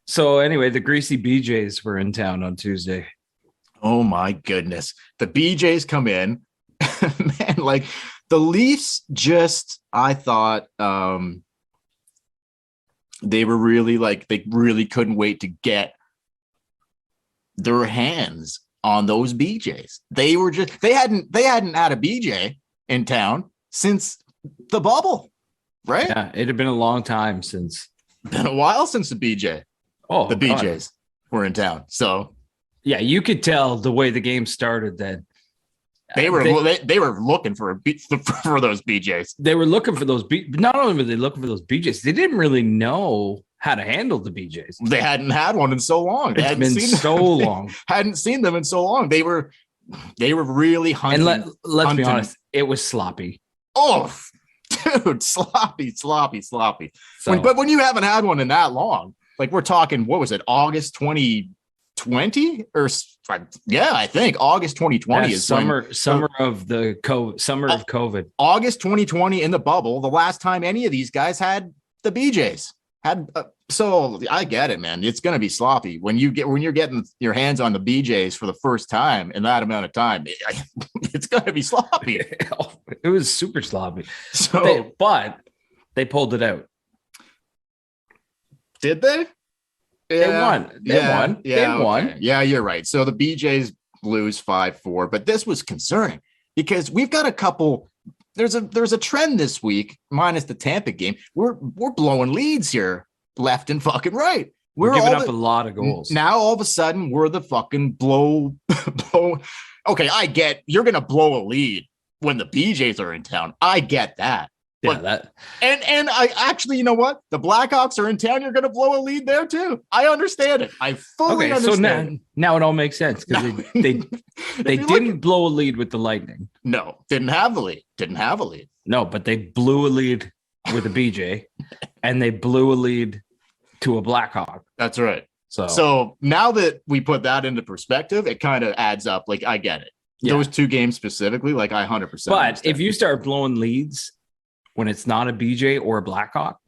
So anyway, the Greasy BJs were in town on Tuesday. Oh my goodness. The BJs come in. Man, like the Leafs just, I thought they were really they really couldn't wait to get their hands on those BJs. They hadn't had a BJ in town since the bubble, right? Yeah, it had been a long time since. Been a while since the BJ. Oh, the God. BJs were in town. So yeah, you could tell the way the game started that they were looking for for those BJs. They were looking for those. Not only were they looking for those BJs, they didn't really know how to handle the BJs. They hadn't had one in so long. It's been so long. Hadn't seen them in so long. They were really hunting. And let's be honest, it was sloppy. Oh, dude, sloppy. So, But when you haven't had one in that long, like we're talking, what was it, August 2020 or yeah, I think August 2020 is summer of COVID. August 2020 in the bubble, the last time any of these guys had the BJs. So I get it, man. It's going to be sloppy when you're getting your hands on the BJs for the first time in that amount of time. It's going to be sloppy. It was super sloppy. But they pulled it out. Did they? Yeah. They won. Yeah, you're right. So the BJs lose 5-4, but this was concerning because we've got a couple. There's a trend this week, minus the Tampa game. We're blowing leads here, left and fucking right. We're giving up a lot of goals. Now all of a sudden we're the fucking blow. Okay, I get you're gonna blow a lead when the BJs are in town. I get that. Yeah, and I actually, you know what? The Blackhawks are in town. You're going to blow a lead there too. I understand it. I fully understand. So now it all makes sense because they didn't blow a lead with the Lightning. No, didn't have the lead. No, but they blew a lead with a BJ, and they blew a lead to a Blackhawk. That's right. So now that we put that into perspective, it kind of adds up. Like I get it. Yeah. Those two games specifically, like I 100%. But understand. if you start blowing leads when it's not a BJ or a Blackhawk,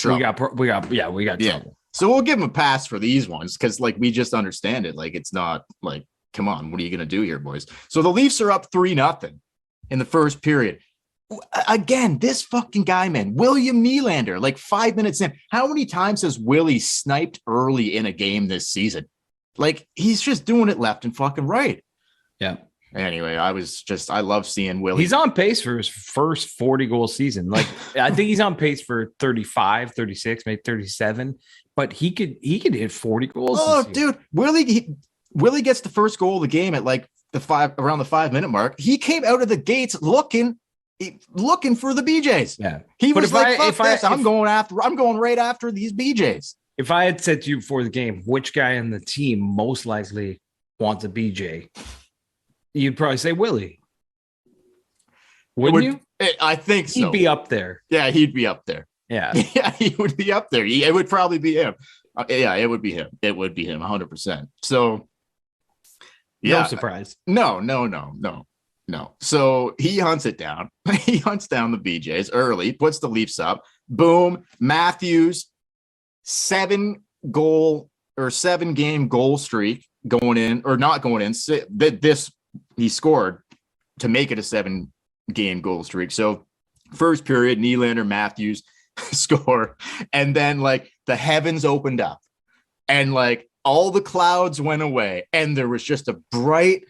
we got trouble. So we'll give them a pass for these ones because like we just understand it. Like it's not like, come on, what are you going to do here, boys? So the Leafs are up 3-0 in the first period. Again, this fucking guy, man, William Nylander, like 5 minutes in. How many times has Willie sniped early in a game this season? Like he's just doing it left and fucking right. Yeah. Anyway, I love seeing Willie. He's on pace for his first 40 goal season. Like I think he's on pace for 35, 36, maybe 37, but he could hit 40 goals. Oh, dude, Willie gets the first goal of the game at like around the 5 minute mark. He came out of the gates looking for the BJs. Yeah. He was like, fuck this. I'm going right after these BJs. If I had said to you before the game, which guy on the team most likely wants a BJ, you'd probably say Willie. Wouldn't you? I think so. He'd be up there. Yeah, he'd be up there. Yeah. Yeah, he would be up there. It would probably be him. Yeah, it would be him. It would be him 100%. So, yeah. No surprise. No. So he hunts it down. He hunts down the BJs early, puts the Leafs up. Boom. Matthews, 7 game goal streak going in or not going in. He scored to make it a 7 game goal streak. So first period, Nylander, Matthews score. And then like the heavens opened up and like all the clouds went away. And there was just a bright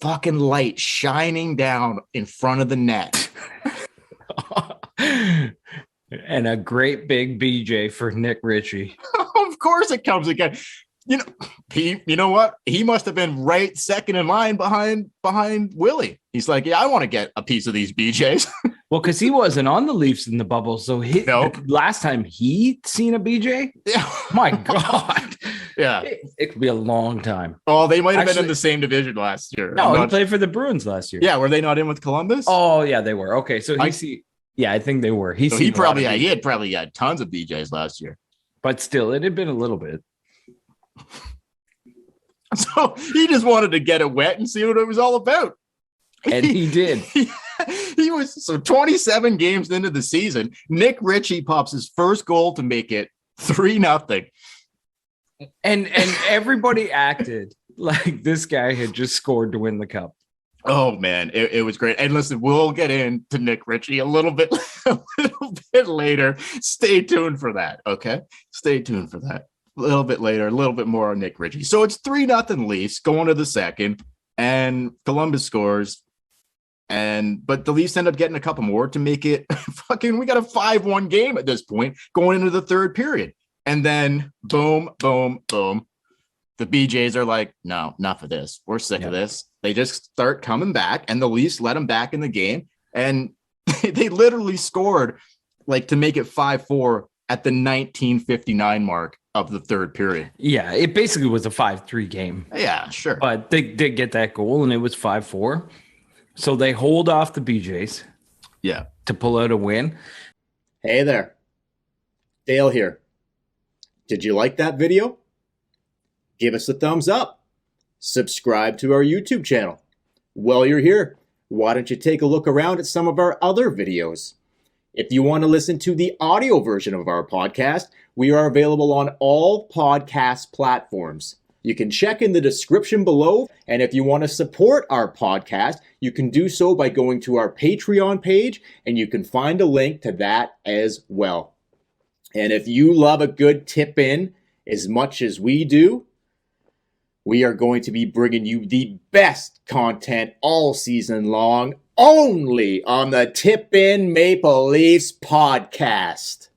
fucking light shining down in front of the net. And a great big BJ for Nick Ritchie. Of course it comes again. You know what? He must have been right second in line behind Willie. He's like, yeah, I want to get a piece of these BJs. Well, because he wasn't on the Leafs in the bubble. So last time he seen a BJ, yeah. My God. Yeah. It could be a long time. Oh, they might have been in the same division last year. No, he played for the Bruins last year. Yeah, were they not in with Columbus? Oh, yeah, they were. Okay, so yeah, I think they were. He had probably had tons of BJs last year. But still, it had been a little bit. So he just wanted to get it wet and see what it was all about. And he did. He was 27 games into the season. Nick Ritchie pops his first goal to make it 3-0. And everybody acted like this guy had just scored to win the cup. Oh man, it was great. And listen, we'll get into Nick Ritchie a little bit later. Stay tuned for that. Okay. Stay tuned for that. A little bit later, a little bit more on Nick Ritchie. So it's 3-0 Leafs going to the second, and Columbus scores. But the Leafs end up getting a couple more to make it we got a 5-1 game at this point going into the third period. And then boom, boom, boom. The BJs are like, no, enough of this. We're sick of this. They just start coming back, and the Leafs let them back in the game. And they literally scored to make it 5-4 at the 1959 mark of the third period. Yeah, it basically was a 5-3 game. Yeah, sure. But they did get that goal, and it was 5-4. So they hold off the BJs. Yeah. To pull out a win. Hey there. Dale here. Did you like that video? Give us a thumbs up. Subscribe to our YouTube channel. While you're here, why don't you take a look around at some of our other videos? If you want to listen to the audio version of our podcast, we are available on all podcast platforms. You can check in the description below, and if you want to support our podcast, you can do so by going to our Patreon page, and you can find a link to that as well. And if you love a good tip in as much as we do, we are going to be bringing you the best content all season long, only on the Tip In Maple Leafs podcast.